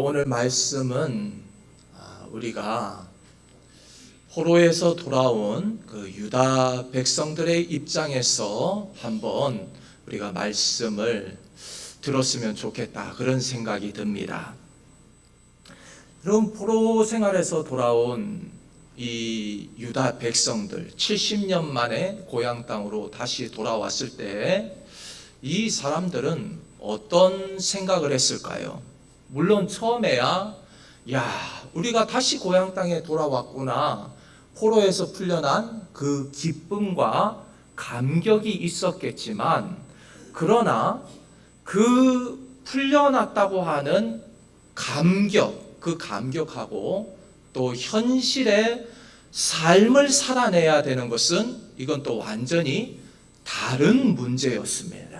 오늘 말씀은 우리가 포로에서 돌아온 그 유다 백성들의 입장에서 한번 우리가 말씀을 들었으면 좋겠다, 그런 생각이 듭니다. 그럼 포로 생활에서 돌아온 이 유다 백성들 70년 만에 고향 땅으로 다시 돌아왔을 때 이 사람들은 어떤 생각을 했을까요? 물론 처음에야 우리가 다시 고향 땅에 돌아왔구나, 포로에서 풀려난 그 기쁨과 감격이 있었겠지만, 그러나 그 풀려났다고 하는 감격, 그 감격하고 또 현실의 삶을 살아내야 되는 것은 이건 또 완전히 다른 문제였습니다.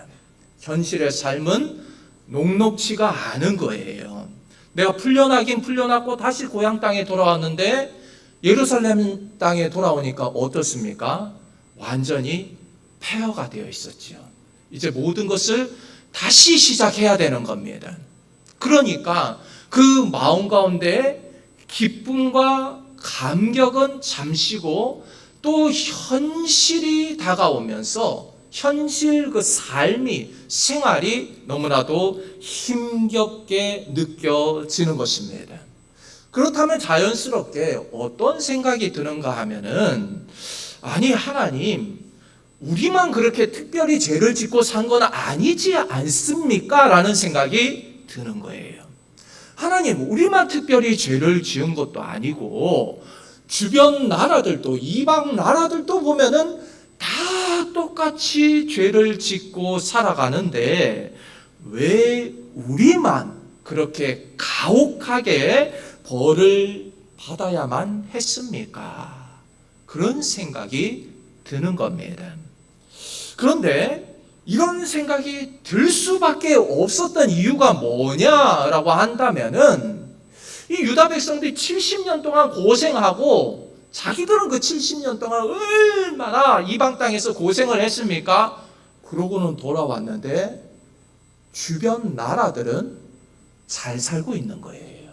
현실의 삶은 녹록치가 않은 거예요. 내가 풀려나긴 풀려났고 다시 고향 땅에 돌아왔는데 예루살렘 땅에 돌아오니까 어떻습니까? 완전히 폐허가 되어 있었죠. 이제 모든 것을 다시 시작해야 되는 겁니다. 그러니까 그 마음 가운데 기쁨과 감격은 잠시고 또 현실이 다가오면서 현실 그 삶이, 생활이 너무나도 힘겹게 느껴지는 것입니다. 그렇다면 자연스럽게 어떤 생각이 드는가 하면은, 아니 하나님, 우리만 그렇게 특별히 죄를 짓고 산 건 아니지 않습니까? 라는 생각이 드는 거예요. 하나님, 우리만 특별히 죄를 지은 것도 아니고 주변 나라들도, 이방 나라들도 보면은 다 똑같이 죄를 짓고 살아가는데 왜 우리만 그렇게 가혹하게 벌을 받아야만 했습니까? 그런 생각이 드는 겁니다. 그런데 이런 생각이 들 수밖에 없었던 이유가 뭐냐라고 한다면은, 이 유다 백성들이 70년 동안 고생하고, 자기들은 그 70년 동안 얼마나 이방 땅에서 고생을 했습니까? 그러고는 돌아왔는데 주변 나라들은 잘 살고 있는 거예요.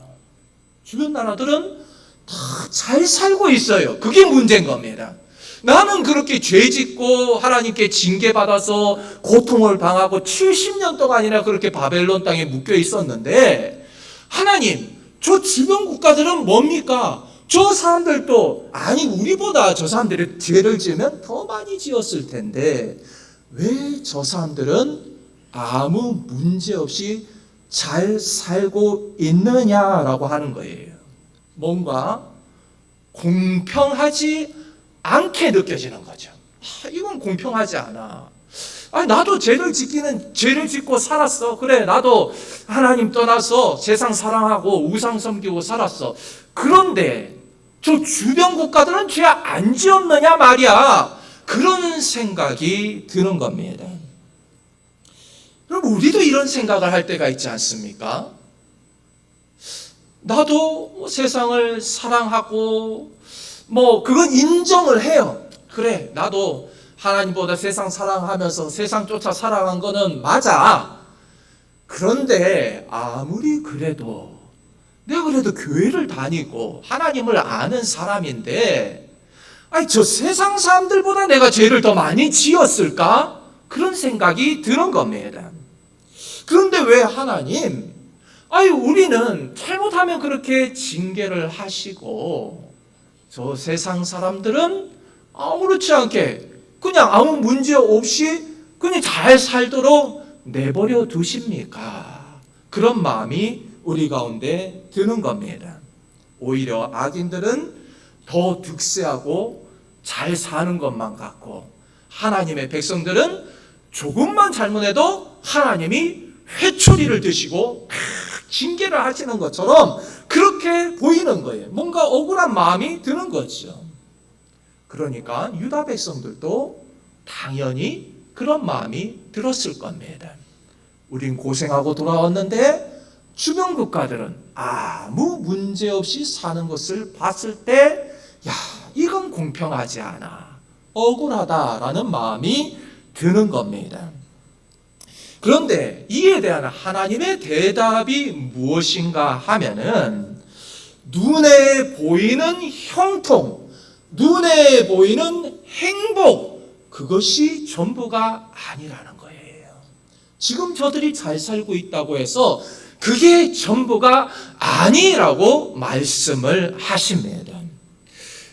주변 나라들은 다 잘 살고 있어요. 그게 문제인 겁니다. 나는 그렇게 죄 짓고 하나님께 징계받아서 고통을 당하고 70년 동안이나 그렇게 바벨론 땅에 묶여 있었는데, 하나님, 저 주변 국가들은 뭡니까? 저 사람들도, 아니 우리보다 저 사람들이 죄를 지으면 더 많이 지었을 텐데 왜 저 사람들은 아무 문제 없이 잘 살고 있느냐라고 하는 거예요. 뭔가 공평하지 않게 느껴지는 거죠. 이건 공평하지 않아. 아니, 나도 죄를 짓고 살았어. 그래, 나도 하나님 떠나서 세상 사랑하고 우상 섬기고 살았어. 그런데 저 주변 국가들은 죄 안 지었느냐 말이야. 그런 생각이 드는 겁니다. 그럼 우리도 이런 생각을 할 때가 있지 않습니까? 나도 세상을 사랑하고 그건 인정을 해요. 그래, 나도 하나님보다 세상 사랑하면서 세상 쫓아 살아간 거는 맞아. 그런데 아무리 그래도 내가 그래도 교회를 다니고 하나님을 아는 사람인데, 아니 저 세상 사람들보다 내가 죄를 더 많이 지었을까? 그런 생각이 드는 겁니다. 그런데 왜 하나님, 아니 우리는 잘못하면 그렇게 징계를 하시고 저 세상 사람들은 아무렇지 않게 그냥 아무 문제 없이 그냥 잘 살도록 내버려 두십니까? 그런 마음이 우리 가운데 드는 겁니다. 오히려 악인들은 더 득세하고 잘 사는 것만 같고, 하나님의 백성들은 조금만 잘못해도 하나님이 회초리를 드시고 징계를 하시는 것처럼 그렇게 보이는 거예요. 뭔가 억울한 마음이 드는 거죠. 그러니까 유다 백성들도 당연히 그런 마음이 들었을 겁니다. 우린 고생하고 돌아왔는데 주변 국가들은 아무 문제 없이 사는 것을 봤을 때, 이건 공평하지 않아, 억울하다라는 마음이 드는 겁니다. 그런데 이에 대한 하나님의 대답이 무엇인가 하면은 눈에 보이는 형통, 눈에 보이는 행복, 그것이 전부가 아니라는 거예요. 지금 저들이 잘 살고 있다고 해서 그게 전부가 아니라고 말씀을 하십니다.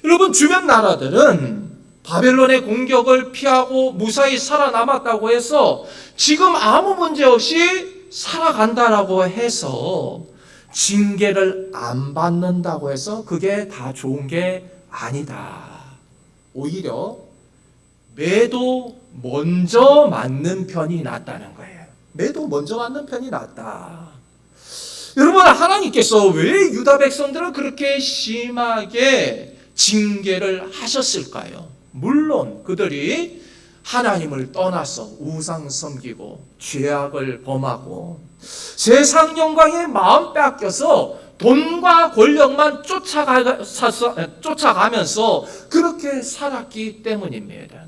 여러분, 주변 나라들은 바벨론의 공격을 피하고 무사히 살아남았다고 해서 지금 아무 문제 없이 살아간다라고 해서 징계를 안 받는다고 해서 그게 다 좋은 게 아니다. 오히려 매도 먼저 맞는 편이 낫다는 거예요. 매도 먼저 맞는 편이 낫다. 여러분, 하나님께서 왜 유다 백성들을 그렇게 심하게 징계를 하셨을까요? 물론 그들이 하나님을 떠나서 우상 섬기고 죄악을 범하고 세상 영광에 마음 빼앗겨서 돈과 권력만 쫓아가면서 그렇게 살았기 때문입니다.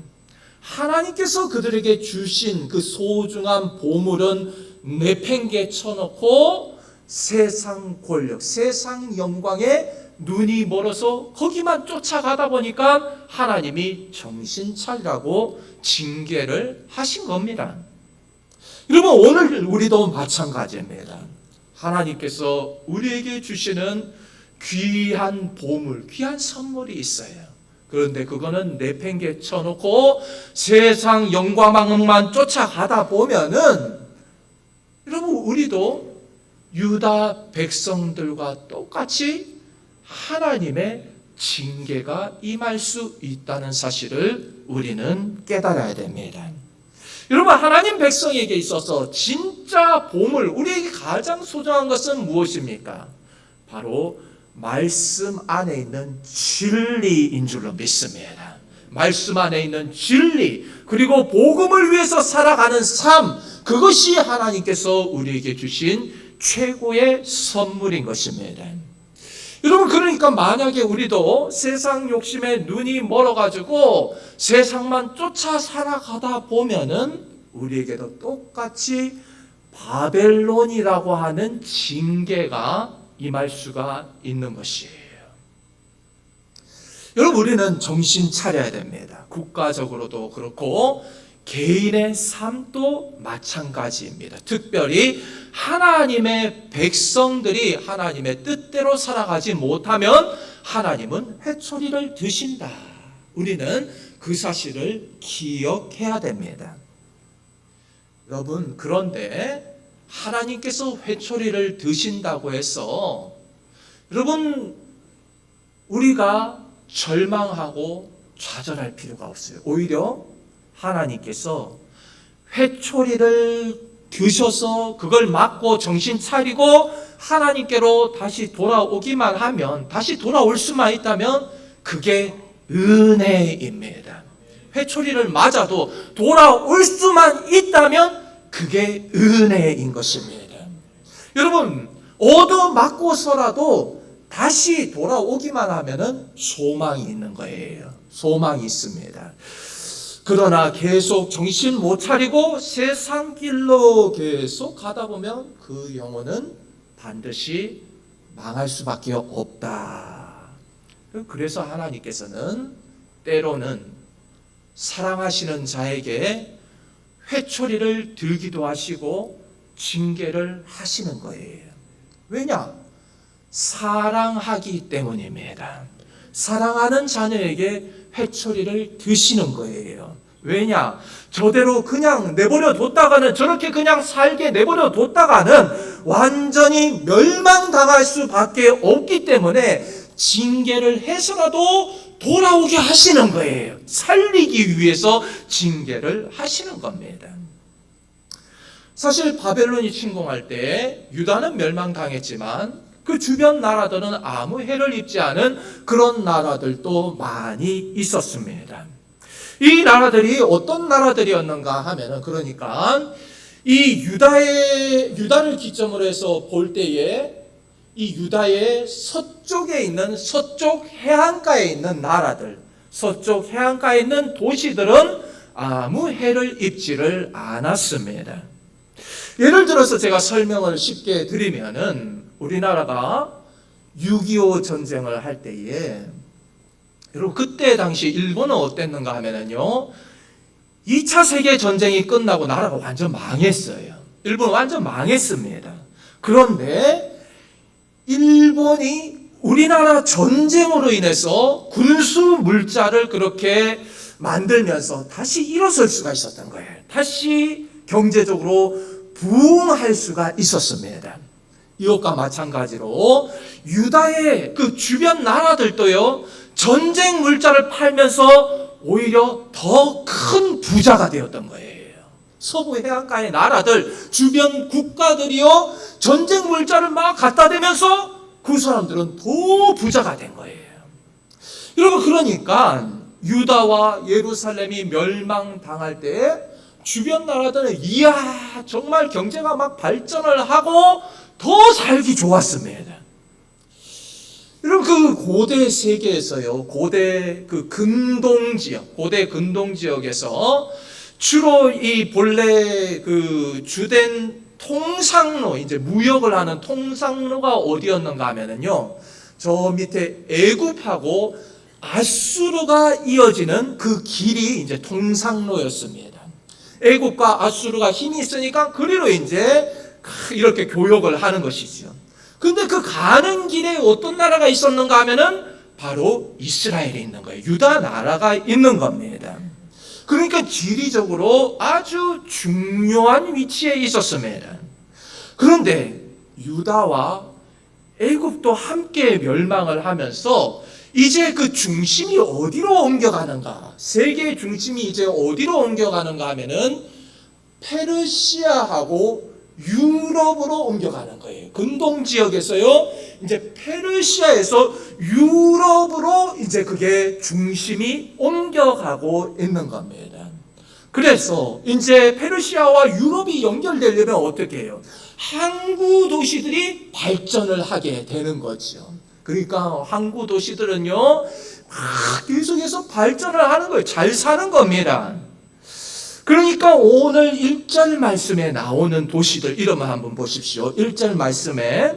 하나님께서 그들에게 주신 그 소중한 보물은 내팽개쳐놓고 세상 권력, 세상 영광에 눈이 멀어서 거기만 쫓아가다 보니까 하나님이 정신 차리라고 징계를 하신 겁니다. 여러분, 오늘 우리도 마찬가지입니다. 하나님께서 우리에게 주시는 귀한 보물, 귀한 선물이 있어요. 그런데 그거는 내팽개쳐 놓고 세상 영광만 쫓아가다 보면은 여러분, 우리도 유다 백성들과 똑같이 하나님의 징계가 임할 수 있다는 사실을 우리는 깨달아야 됩니다. 여러분, 하나님 백성에게 있어서 진짜 보물, 우리에게 가장 소중한 것은 무엇입니까? 바로 말씀 안에 있는 진리인 줄로 믿습니다. 말씀 안에 있는 진리, 그리고 복음을 위해서 살아가는 삶, 그것이 하나님께서 우리에게 주신 최고의 선물인 것입니다. 여러분, 그러니까 만약에 우리도 세상 욕심에 눈이 멀어가지고 세상만 쫓아 살아가다 보면은 우리에게도 똑같이 바벨론이라고 하는 징계가 임할 수가 있는 것이에요. 여러분, 우리는 정신 차려야 됩니다. 국가적으로도 그렇고 개인의 삶도 마찬가지입니다. 특별히 하나님의 백성들이 하나님의 뜻대로 살아가지 못하면 하나님은 회초리를 드신다. 우리는 그 사실을 기억해야 됩니다. 여러분, 그런데 하나님께서 회초리를 드신다고 해서 여러분, 우리가 절망하고 좌절할 필요가 없어요. 오히려 하나님께서 회초리를 드셔서 그걸 맞고 정신 차리고 하나님께로 다시 돌아오기만 하면, 다시 돌아올 수만 있다면 그게 은혜입니다. 회초리를 맞아도 돌아올 수만 있다면 그게 은혜인 것입니다. 여러분, 얻어맞고서라도 다시 돌아오기만 하면은 소망이 있는 거예요. 소망이 있습니다. 그러나 계속 정신 못 차리고 세상 길로 계속 가다 보면 그 영혼은 반드시 망할 수밖에 없다. 그래서 하나님께서는 때로는 사랑하시는 자에게 회초리를 들기도 하시고 징계를 하시는 거예요. 왜냐? 사랑하기 때문입니다. 사랑하는 자녀에게 회초리를 드시는 거예요. 왜냐? 저대로 그냥 내버려 뒀다가는, 저렇게 그냥 살게 내버려 뒀다가는 완전히 멸망당할 수밖에 없기 때문에 징계를 해서라도 돌아오게 하시는 거예요. 살리기 위해서 징계를 하시는 겁니다. 사실 바벨론이 침공할 때 유다는 멸망당했지만 그 주변 나라들은 아무 해를 입지 않은 그런 나라들도 많이 있었습니다. 이 나라들이 어떤 나라들이었는가 하면은, 그러니까 이 유다를 기점으로 해서 볼 때에 이 유다의 서쪽에 있는, 서쪽 해안가에 있는 나라들, 서쪽 해안가에 있는 도시들은 아무 해를 입지를 않았습니다. 예를 들어서 제가 설명을 쉽게 드리면은 우리나라가 6.25 전쟁을 할 때에 여러분 그때 당시 일본은 어땠는가 하면은요 2차 세계 전쟁이 끝나고 나라가 완전 망했어요. 일본은 완전 망했습니다. 그런데 일본이 우리나라 전쟁으로 인해서 군수 물자를 그렇게 만들면서 다시 일어설 수가 있었던 거예요. 다시 경제적으로 부흥할 수가 있었습니다. 이것과 마찬가지로 유다의 그 주변 나라들도요 전쟁 물자를 팔면서 오히려 더 큰 부자가 되었던 거예요. 서부 해안가의 나라들 주변 국가들이요 전쟁 물자를 막 갖다 대면서 그 사람들은 더 부자가 된 거예요. 여러분 그러니까 유다와 예루살렘이 멸망당할 때 주변 나라들은 이야 정말 경제가 막 발전을 하고 더 살기 좋았습니다. 여러분 그 고대 세계에서요 고대 그 근동 지역 고대 근동 지역에서 주로 이 본래 그 주된 통상로 이제 무역을 하는 통상로가 어디였는가 하면은요 저 밑에 애굽하고 아수르가 이어지는 그 길이 이제 통상로였습니다. 애굽과 아수르가 힘이 있으니까 그리로 이제 이렇게 교역을 하는 것이죠. 근데 그 가는 길에 어떤 나라가 있었는가 하면은 바로 이스라엘이 있는 거예요. 유다 나라가 있는 겁니다. 그러니까 지리적으로 아주 중요한 위치에 있었습니다. 그런데 유다와 애굽도 함께 멸망을 하면서 이제 그 중심이 어디로 옮겨가는가? 세계의 중심이 이제 어디로 옮겨가는가 하면은 페르시아하고 유럽으로 옮겨가는 거예요. 근동 지역에서요, 이제 페르시아에서 유럽으로 이제 그게 중심이 옮겨가고 있는 겁니다. 그래서 이제 페르시아와 유럽이 연결되려면 어떻게 해요? 항구 도시들이 발전을 하게 되는 거죠. 그러니까 항구 도시들은요, 계속해서 발전을 하는 거예요. 잘 사는 겁니다. 그러니까 오늘 1절 말씀에 나오는 도시들 이름을 한번 보십시오. 1절 말씀에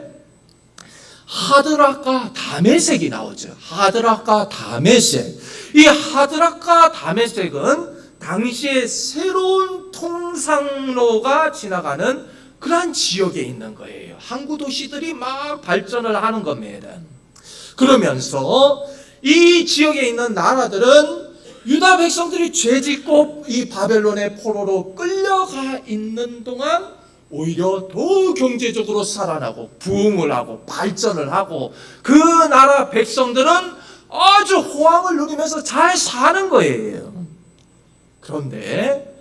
하드락과 다메섹이 나오죠. 하드락과 다메섹. 이 하드락과 다메섹은 당시에 새로운 통상로가 지나가는 그러한 지역에 있는 거예요. 항구 도시들이 막 발전을 하는 겁니다. 그러면서 이 지역에 있는 나라들은 유다 백성들이 죄짓고 이 바벨론의 포로로 끌려가 있는 동안 오히려 더 경제적으로 살아나고 부흥을 하고 발전을 하고 그 나라 백성들은 아주 호황을 누리면서 잘 사는 거예요. 그런데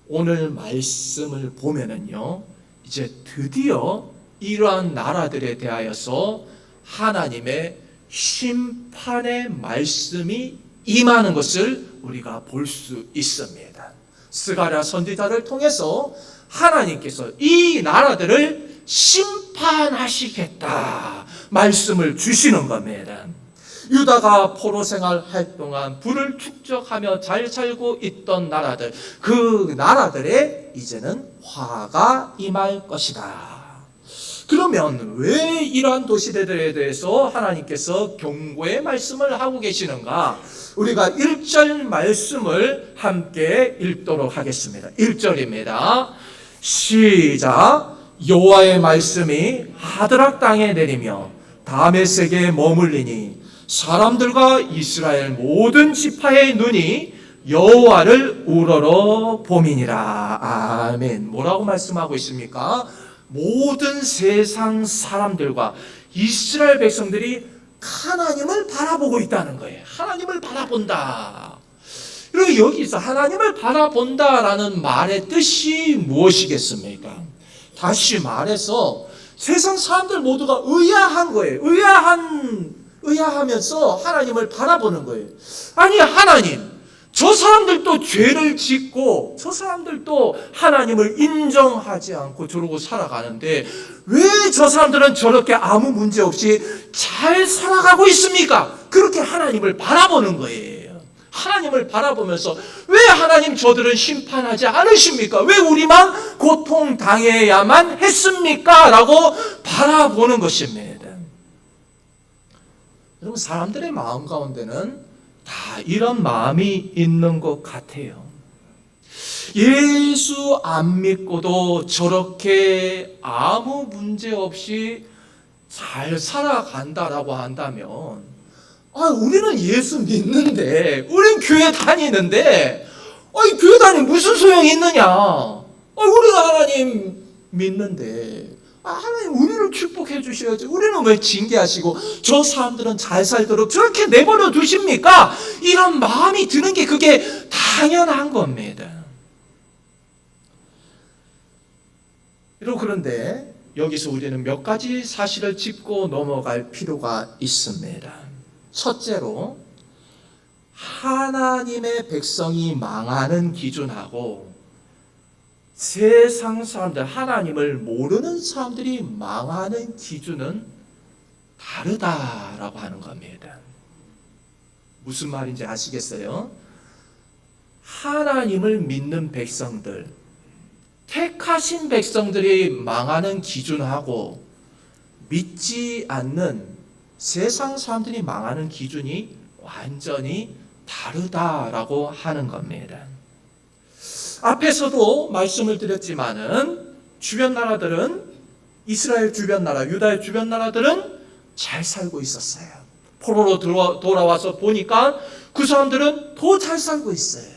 오늘 말씀을 보면은요, 이제 드디어 이러한 나라들에 대하여서 하나님의 심판의 말씀이 임하는 것을 우리가 볼 수 있습니다. 스가랴 선지자를 통해서 하나님께서 이 나라들을 심판하시겠다 말씀을 주시는 겁니다. 유다가 포로 생활할 동안 부를 축적하며 잘 살고 있던 나라들, 그 나라들에 이제는 화가 임할 것이다. 그러면 왜 이러한 도시들에 대해서 하나님께서 경고의 말씀을 하고 계시는가? 우리가 1절 말씀을 함께 읽도록 하겠습니다. 1절입니다. 시작. 여호와의 말씀이 하드락 땅에 내리며 다메섹에 머물리니 사람들과 이스라엘 모든 지파의 눈이 여호와를 우러러 봄이니라. 아멘. 뭐라고 말씀하고 있습니까? 모든 세상 사람들과 이스라엘 백성들이 하나님을 바라보고 있다는 거예요. 하나님을 바라본다. 그리고 여기서 하나님을 바라본다라는 말의 뜻이 무엇이겠습니까? 다시 말해서 세상 사람들 모두가 의아한 거예요. 의아하면서 하나님을 바라보는 거예요. 아니 하나님, 저 사람들도 죄를 짓고 저 사람들도 하나님을 인정하지 않고 저러고 살아가는데 왜 저 사람들은 저렇게 아무 문제 없이 잘 살아가고 있습니까? 그렇게 하나님을 바라보는 거예요. 하나님을 바라보면서 왜 하나님 저들은 심판하지 않으십니까? 왜 우리만 고통당해야만 했습니까? 라고 바라보는 것입니다. 여러분, 사람들의 마음 가운데는 다 이런 마음이 있는 것 같아요. 예수 안 믿고도 저렇게 아무 문제 없이 잘 살아간다라고 한다면, 우리는 예수 믿는데, 우린 교회 다니는데, 교회 다니면 무슨 소용이 있느냐? 우리가 하나님 믿는데, 하나님 우리를 축복해 주셔야지. 우리는 왜 징계하시고 저 사람들은 잘 살도록 저렇게 내버려 두십니까? 이런 마음이 드는 게 그게 당연한 겁니다. 여러분, 그런데 여기서 우리는 몇 가지 사실을 짚고 넘어갈 필요가 있습니다. 첫째로, 하나님의 백성이 망하는 기준하고 세상 사람들, 하나님을 모르는 사람들이 망하는 기준은 다르다라고 하는 겁니다. 무슨 말인지 아시겠어요? 하나님을 믿는 백성들, 택하신 백성들이 망하는 기준하고 믿지 않는 세상 사람들이 망하는 기준이 완전히 다르다라고 하는 겁니다. 앞에서도 말씀을 드렸지만은 주변 나라들은, 이스라엘 주변 나라, 유다의 주변 나라들은 잘 살고 있었어요. 포로로 돌아와서 보니까 그 사람들은 더 잘 살고 있어요.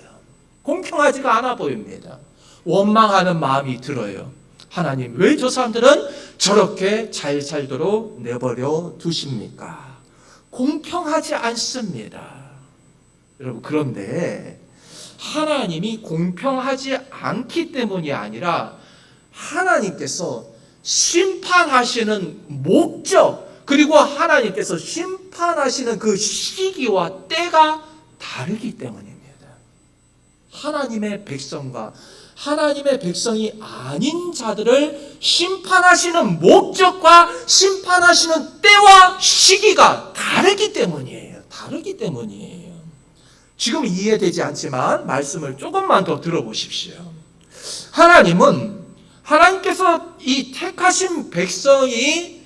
공평하지가 않아 보입니다. 원망하는 마음이 들어요. 하나님, 왜 저 사람들은 저렇게 잘 살도록 내버려 두십니까? 공평하지 않습니다. 여러분, 그런데 하나님이 공평하지 않기 때문이 아니라 하나님께서 심판하시는 목적, 그리고 하나님께서 심판하시는 그 시기와 때가 다르기 때문입니다. 하나님의 백성과 하나님의 백성이 아닌 자들을 심판하시는 목적과 심판하시는 때와 시기가 다르기 때문이에요. 다르기 때문이에요. 지금 이해되지 않지만 말씀을 조금만 더 들어보십시오. 하나님께서 이 택하신 백성이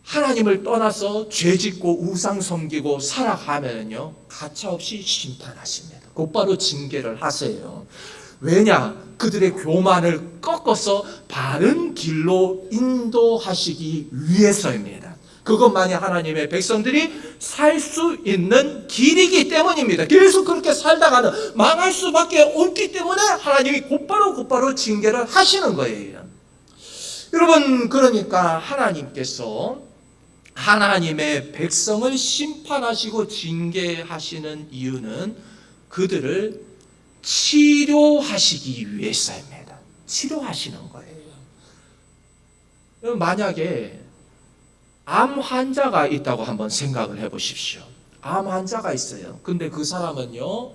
하나님을 떠나서 죄짓고 우상 섬기고 살아가면요, 가차없이 심판하십니다. 곧바로 징계를 하세요. 왜냐? 그들의 교만을 꺾어서 바른 길로 인도하시기 위해서입니다. 그것만이 하나님의 백성들이 살 수 있는 길이기 때문입니다. 계속 그렇게 살다가는 망할 수밖에 없기 때문에 하나님이 곧바로 징계를 하시는 거예요. 여러분, 그러니까 하나님께서 하나님의 백성을 심판하시고 징계하시는 이유는 그들을 치료하시기 위해서입니다. 치료하시는 거예요. 만약에 암 환자가 있다고 한번 생각을 해보십시오. 암 환자가 있어요. 근데 그 사람은요,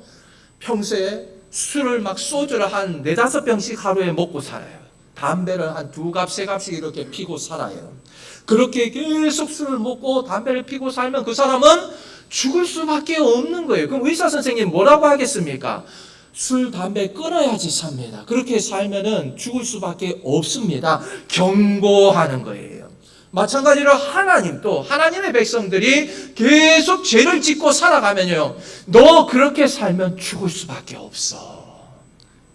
평소에 술을 소주를 한 4-5병씩 하루에 먹고 살아요. 담배를 한 2갑, 3갑씩 이렇게 피고 살아요. 그렇게 계속 술을 먹고 담배를 피고 살면 그 사람은 죽을 수밖에 없는 거예요. 그럼 의사 선생님 뭐라고 하겠습니까? 술, 담배 끊어야지 삽니다. 그렇게 살면은 죽을 수밖에 없습니다. 경고하는 거예요. 마찬가지로 하나님도, 하나님의 백성들이 계속 죄를 짓고 살아가면요, 너 그렇게 살면 죽을 수밖에 없어.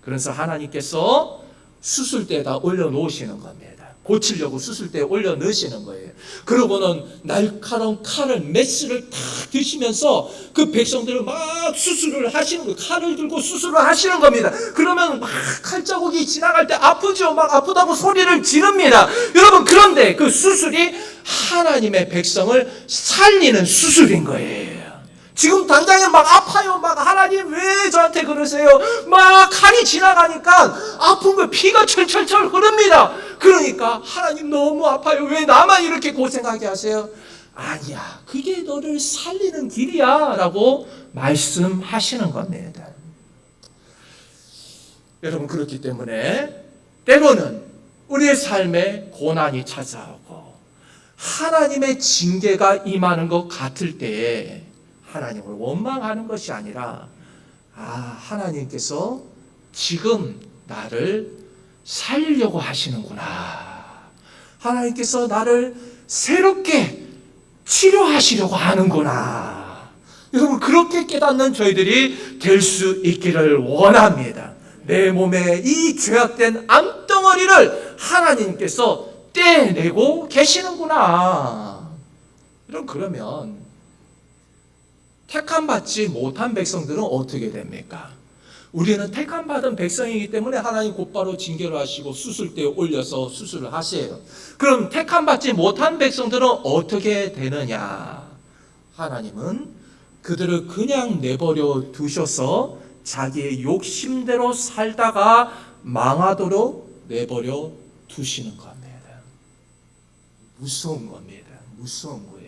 그래서 하나님께서 수술대에다 올려놓으시는 겁니다. 고치려고 수술대에 올려놓으시는 거예요. 그러고는 날카로운 칼을, 메스를 탁 드시면서 그 백성들을 막 수술을 하시는 거예요. 칼을 들고 수술을 하시는 겁니다. 그러면 막 칼자국이 지나갈 때 아프죠? 막 아프다고 소리를 지릅니다. 여러분, 그런데 그 수술이 하나님의 백성을 살리는 수술인 거예요. 지금 당장에 막 아파요. 막 하나님 왜 저한테 그러세요? 막 칼이 지나가니까 아픈 거 피가 철철철 흐릅니다. 그러니까 하나님 너무 아파요. 왜 나만 이렇게 고생하게 하세요? 아니야, 그게 너를 살리는 길이야 라고 말씀하시는 겁니다. 여러분, 그렇기 때문에 때로는 우리의 삶에 고난이 찾아오고 하나님의 징계가 임하는 것 같을 때에 하나님을 원망하는 것이 아니라 하나님께서 지금 나를 살리려고 하시는구나. 하나님께서 나를 새롭게 치료하시려고 하는구나. 여러분, 그렇게 깨닫는 저희들이 될 수 있기를 원합니다. 내 몸에 이 죄악된 암덩어리를 하나님께서 떼내고 계시는구나. 그러면 택함받지 못한 백성들은 어떻게 됩니까? 우리는 택함받은 백성이기 때문에 하나님 곧바로 징계를 하시고 수술대에 올려서 수술을 하세요. 그럼 택함받지 못한 백성들은 어떻게 되느냐? 하나님은 그들을 그냥 내버려 두셔서 자기의 욕심대로 살다가 망하도록 내버려 두시는 겁니다. 무서운 겁니다. 무서운 거예요.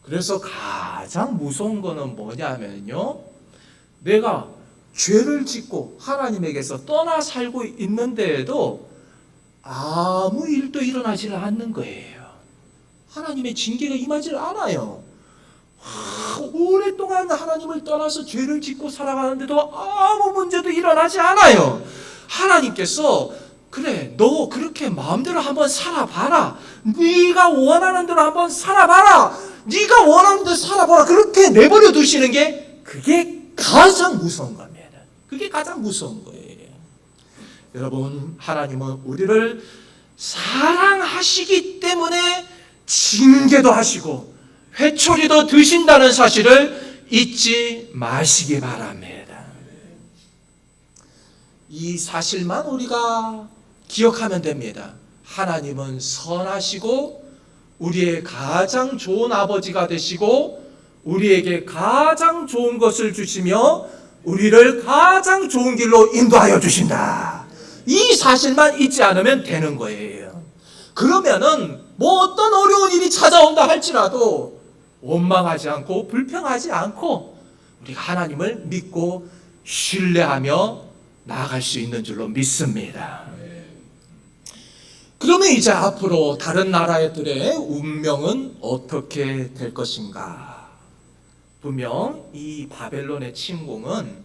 그래서 가장 무서운 거는 뭐냐면요, 내가 죄를 짓고 하나님에게서 떠나 살고 있는데도 아무 일도 일어나지를 않는 거예요. 하나님의 징계가 임하지를 않아요. 오랫동안 하나님을 떠나서 죄를 짓고 살아가는데도 아무 문제도 일어나지 않아요. 하나님께서 그래, 너 그렇게 마음대로 한번 살아봐라. 네가 원하는 대로 한번 살아봐라. 네가 원하는 대로 살아봐라. 그렇게 내버려 두시는 게 그게 가장 무서운 겁니다. 그게 가장 무서운 거예요. 여러분, 하나님은 우리를 사랑하시기 때문에 징계도 하시고 회초리도 드신다는 사실을 잊지 마시기 바랍니다. 이 사실만 우리가 기억하면 됩니다. 하나님은 선하시고 우리의 가장 좋은 아버지가 되시고 우리에게 가장 좋은 것을 주시며 우리를 가장 좋은 길로 인도하여 주신다. 이 사실만 잊지 않으면 되는 거예요. 그러면은 뭐 어떤 어려운 일이 찾아온다 할지라도 원망하지 않고 불평하지 않고 우리가 하나님을 믿고 신뢰하며 나아갈 수 있는 줄로 믿습니다. 그러면 이제 앞으로 다른 나라들의 운명은 어떻게 될 것인가? 분명 이 바벨론의 침공은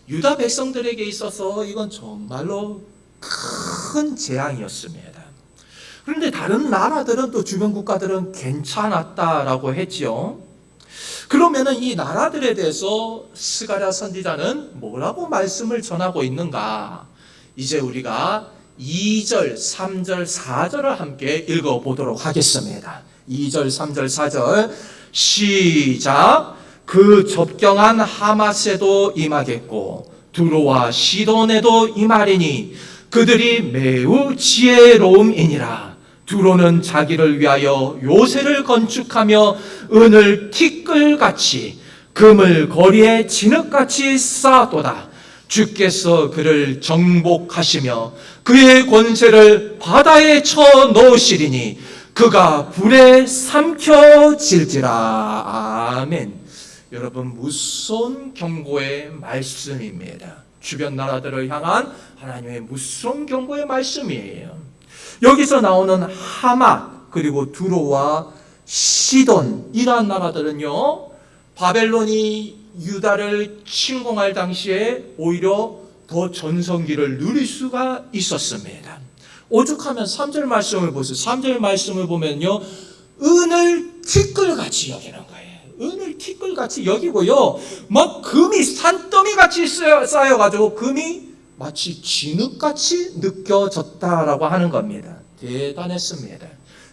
유다 백성들에게 있어서 이건 정말로 큰 재앙이었습니다. 그런데 다른 나라들은 또 주변 국가들은 괜찮았다라고 했지요. 그러면은 이 나라들에 대해서 스가랴 선지자는 뭐라고 말씀을 전하고 있는가? 이제 우리가 2절, 3절, 4절을 함께 읽어보도록 하겠습니다. 2절, 3절, 4절 시작. 그 접경한 하마세도 임하겠고 두로와 시돈에도 임하리니 그들이 매우 지혜로움이니라. 두로는 자기를 위하여 요새를 건축하며 은을 티끌같이 금을 거리에 진흙같이 쌓았도다. 주께서 그를 정복하시며 그의 권세를 바다에 쳐 넣으시리니 그가 불에 삼켜질지라. 아멘. 여러분, 무서운 경고의 말씀입니다. 주변 나라들을 향한 하나님의 무서운 경고의 말씀이에요. 여기서 나오는 하맛 그리고 두로와 시돈 이러한 나라들은요, 바벨론이 유다를 침공할 당시에 오히려 더 전성기를 누릴 수가 있었습니다. 오죽하면 3절 말씀을 보세요. 3절 말씀을 보면요, 은을 티끌같이 여기는 거예요. 은을 티끌같이 여기고요, 막 금이 산더미같이 쌓여가지고 금이 마치 진흙같이 느껴졌다라고 하는 겁니다. 대단했습니다.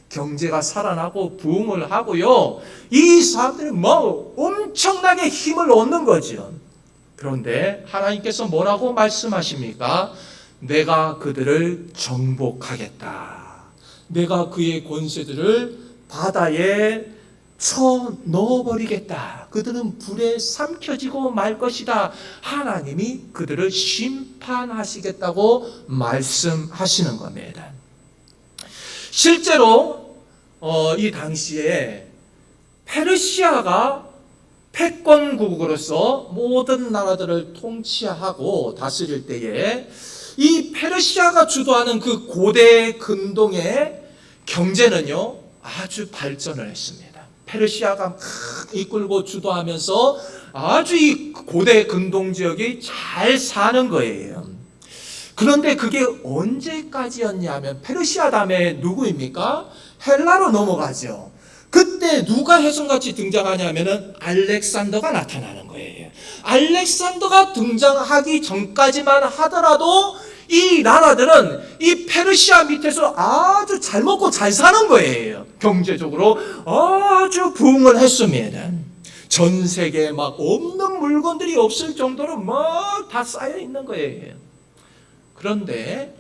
경제가 살아나고 부흥을 하고요, 이 사람들이 뭐 엄청나게 힘을 얻는 거죠. 그런데 하나님께서 뭐라고 말씀하십니까? 내가 그들을 정복하겠다. 내가 그의 권세들을 바다에 쳐 넣어버리겠다. 그들은 불에 삼켜지고 말 것이다. 하나님이 그들을 심판하시겠다고 말씀하시는 겁니다. 실제로 이 당시에 페르시아가 패권국으로서 모든 나라들을 통치하고 다스릴 때에 이 페르시아가 주도하는 그 고대 근동의 경제는요, 아주 발전을 했습니다. 페르시아가 막 이끌고 주도하면서 아주 이 고대 근동 지역이 잘 사는 거예요. 그런데 그게 언제까지였냐면 페르시아 다음에 누구입니까? 헬라로 넘어가죠. 그때 누가 혜성같이 등장하냐면은 알렉산더가 나타나는 거예요. 알렉산더가 등장하기 전까지만 하더라도 이 나라들은 이 페르시아 밑에서 아주 잘 먹고 잘 사는 거예요. 경제적으로 아주 부흥을 했습니다. 전 세계에 막 없는 물건들이 없을 정도로 막 다 쌓여 있는 거예요. 그런데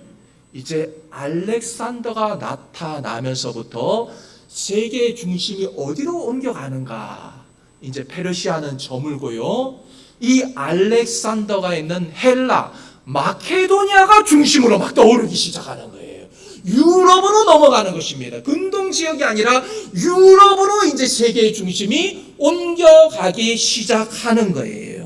이제 알렉산더가 나타나면서부터 세계의 중심이 어디로 옮겨가는가? 이제 페르시아는 저물고요. 이 알렉산더가 있는 헬라, 마케도니아가 중심으로 막 떠오르기 시작하는 거예요. 유럽으로 넘어가는 것입니다. 근동 지역이 아니라 유럽으로 이제 세계의 중심이 옮겨가기 시작하는 거예요.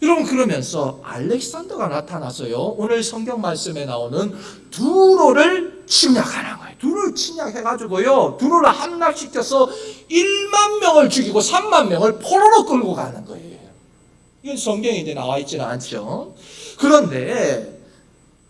여러분, 그러면서 알렉산더가 나타나서요, 오늘 성경 말씀에 나오는 두로를 침략하는 거예요. 두로를 침략해가지고요, 두로를 함락시켜서 1만 명을 죽이고 3만 명을 포로로 끌고 가는 거예요. 이건 성경에 이제 나와 있지는 않죠. 그런데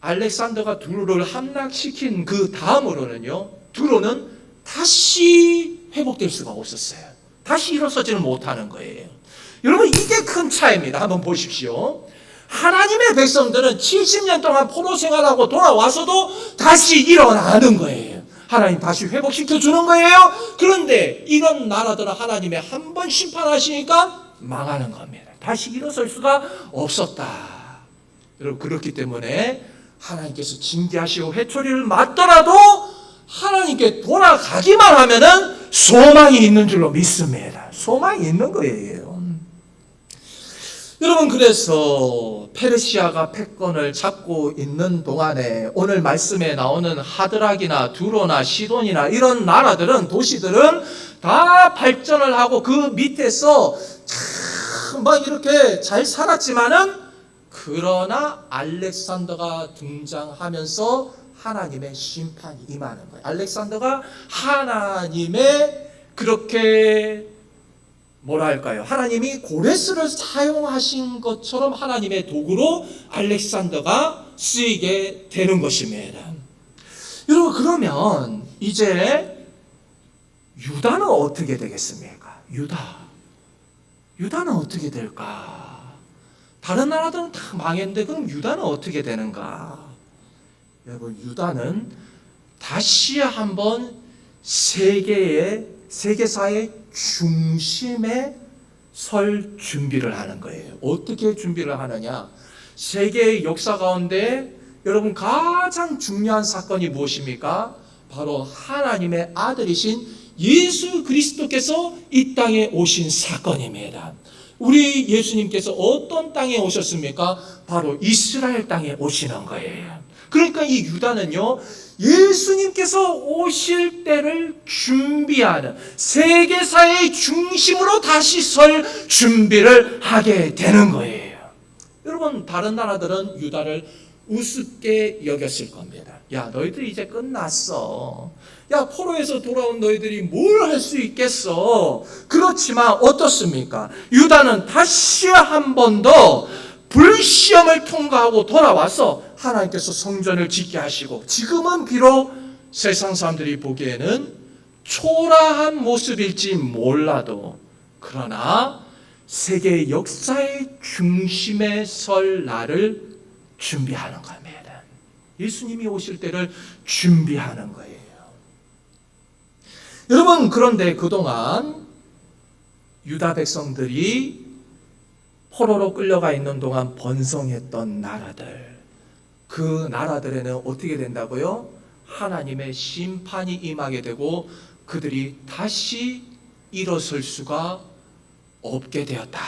알렉산더가 두로를 함락시킨 그 다음으로는요, 두로는 다시 회복될 수가 없었어요. 다시 일어서지는 못하는 거예요. 여러분, 이게 큰 차이입니다. 한번 보십시오. 하나님의 백성들은 70년 동안 포로 생활하고 돌아와서도 다시 일어나는 거예요. 하나님 다시 회복시켜 주는 거예요. 그런데 이런 나라들은 하나님이 한 번 심판하시니까 망하는 겁니다. 다시 일어설 수가 없었다. 여러분, 그렇기 때문에 하나님께서 징계하시고 회초리를 맞더라도 하나님께 돌아가기만 하면은 소망이 있는 줄로 믿습니다. 소망이 있는 거예요. 여러분, 그래서 페르시아가 패권을 잡고 있는 동안에 오늘 말씀에 나오는 하드락이나 두로나 시돈이나 이런 나라들은, 도시들은 다 발전을 하고 그 밑에서 참 막 이렇게 잘 살았지만은, 그러나 알렉산더가 등장하면서 하나님의 심판이 임하는 거예요. 알렉산더가 하나님의 그렇게 뭐랄까요? 하나님이 고레스를 사용하신 것처럼 하나님의 도구로 알렉산더가 쓰이게 되는 것입니다. 여러분, 그러면 이제 유다는 어떻게 되겠습니까? 유다는 어떻게 될까? 다른 나라들은 다 망했는데 그럼 유다는 어떻게 되는가? 여러분, 유다는 다시 한번 세계사의 중심에 설 준비를 하는 거예요. 어떻게 준비를 하느냐? 세계의 역사 가운데 여러분, 가장 중요한 사건이 무엇입니까? 바로 하나님의 아들이신 예수 그리스도께서 이 땅에 오신 사건입니다. 우리 예수님께서 어떤 땅에 오셨습니까? 바로 이스라엘 땅에 오시는 거예요. 그러니까 이 유다는요, 예수님께서 오실 때를 준비하는, 세계사의 중심으로 다시 설 준비를 하게 되는 거예요. 여러분, 다른 나라들은 유다를 우습게 여겼을 겁니다. 야, 너희들 이제 끝났어. 야, 포로에서 돌아온 너희들이 뭘 할 수 있겠어. 그렇지만 어떻습니까? 유다는 다시 한 번 더 불시험을 통과하고 돌아와서 하나님께서 성전을 짓게 하시고, 지금은 비록 세상 사람들이 보기에는 초라한 모습일지 몰라도, 그러나 세계 역사의 중심에 설 날을 준비하는 겁니다. 예수님이 오실 때를 준비하는 거예요. 여러분, 그런데 그동안 유다 백성들이 포로로 끌려가 있는 동안 번성했던 나라들, 그 나라들에는 어떻게 된다고요? 하나님의 심판이 임하게 되고 그들이 다시 일어설 수가 없게 되었다.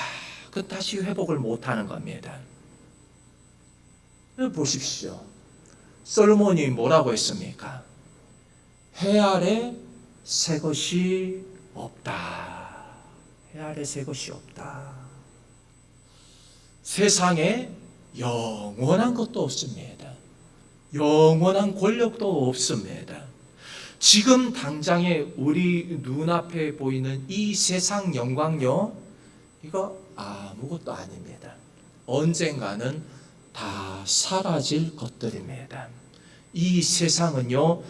그 다시 회복을 못하는 겁니다. 보십시오. 솔로몬이 뭐라고 했습니까? 해 아래 새 것이 없다. 해 아래 새 것이 없다. 세상에 영원한 것도 없습니다. 영원한 권력도 없습니다. 지금 당장에 우리 눈앞에 보이는 이 세상 영광요, 이거 아무것도 아닙니다. 언젠가는 다 사라질 것들입니다. 이 세상은요,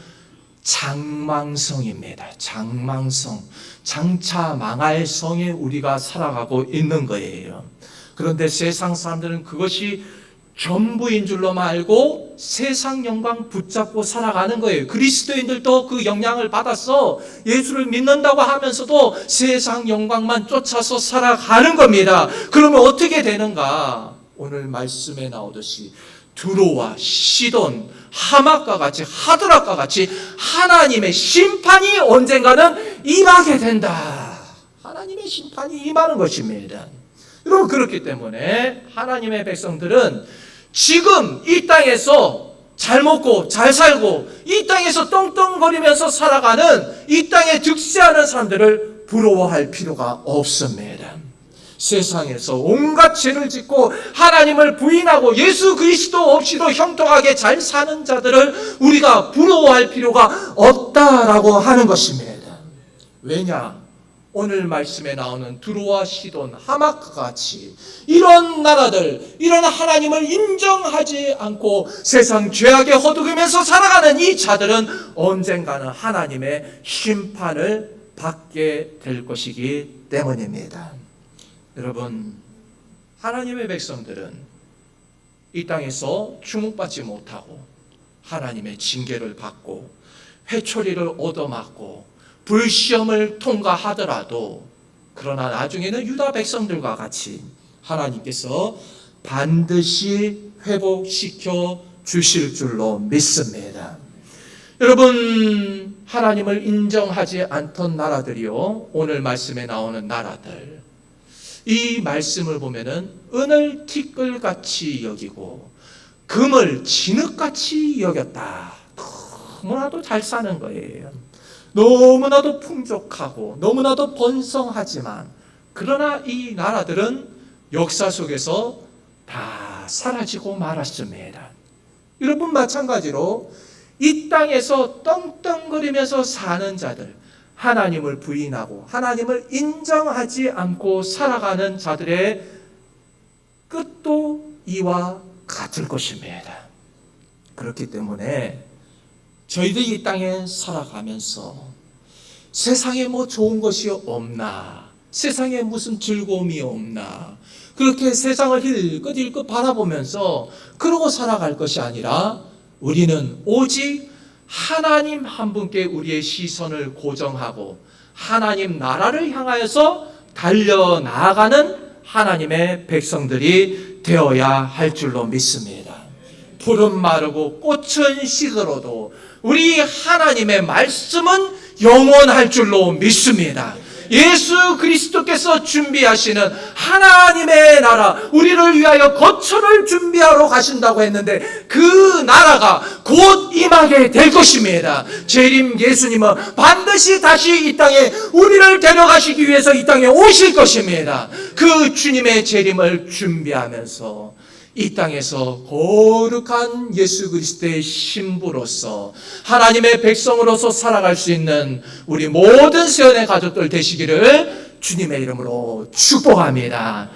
장망성입니다. 장망성. 장차 망할 성에 우리가 살아가고 있는 거예요. 그런데 세상 사람들은 그것이 전부인 줄로만 알고 세상 영광 붙잡고 살아가는 거예요. 그리스도인들도 그 영향을 받아서 예수를 믿는다고 하면서도 세상 영광만 쫓아서 살아가는 겁니다. 그러면 어떻게 되는가? 오늘 말씀에 나오듯이 두로와 시돈, 하맛과 같이, 하드락과 같이 하나님의 심판이 언젠가는 임하게 된다. 하나님의 심판이 임하는 것입니다. 여러분, 그렇기 때문에 하나님의 백성들은 지금 이 땅에서 잘 먹고 잘 살고 이 땅에서 떵떵거리면서 살아가는, 이 땅에 득세하는 사람들을 부러워할 필요가 없습니다. 세상에서 온갖 죄를 짓고 하나님을 부인하고 예수 그리스도 없이도 형통하게 잘 사는 자들을 우리가 부러워할 필요가 없다라고 하는 것입니다. 왜냐? 오늘 말씀에 나오는 두로와 시돈, 하맛과 같이 이런 나라들, 이런 하나님을 인정하지 않고 세상 죄악에 허덕이면서 살아가는 이 자들은 언젠가는 하나님의 심판을 받게 될 것이기 때문입니다. 여러분, 하나님의 백성들은 이 땅에서 주목받지 못하고 하나님의 징계를 받고 회초리를 얻어맞고 불시험을 통과하더라도, 그러나 나중에는 유다 백성들과 같이 하나님께서 반드시 회복시켜 주실 줄로 믿습니다. 여러분, 하나님을 인정하지 않던 나라들이요, 오늘 말씀에 나오는 나라들, 이 말씀을 보면은 은을 티끌같이 여기고 금을 진흙같이 여겼다. 너무나도 잘 사는 거예요. 너무나도 풍족하고 너무나도 번성하지만, 그러나 이 나라들은 역사 속에서 다 사라지고 말았습니다. 여러분, 마찬가지로 이 땅에서 떵떵거리면서 사는 자들, 하나님을 부인하고 하나님을 인정하지 않고 살아가는 자들의 끝도 이와 같을 것입니다. 그렇기 때문에 저희들이 이 땅에 살아가면서 세상에 뭐 좋은 것이 없나, 세상에 무슨 즐거움이 없나, 그렇게 세상을 힐끗힐끗 바라보면서 그러고 살아갈 것이 아니라, 우리는 오직 하나님 한 분께 우리의 시선을 고정하고 하나님 나라를 향하여서 달려나가는 하나님의 백성들이 되어야 할 줄로 믿습니다. 푸른 마르고 꽃은 시들어도 우리 하나님의 말씀은 영원할 줄로 믿습니다. 예수 그리스도께서 준비하시는 하나님의 나라, 우리를 위하여 거처를 준비하러 가신다고 했는데 그 나라가 곧 임하게 될 것입니다. 재림 예수님은 반드시 다시 이 땅에 우리를 데려가시기 위해서 이 땅에 오실 것입니다. 그 주님의 재림을 준비하면서 이 땅에서 거룩한 예수 그리스도의 신부로서 하나님의 백성으로서 살아갈 수 있는 우리 모든 세원의 가족들 되시기를 주님의 이름으로 축복합니다.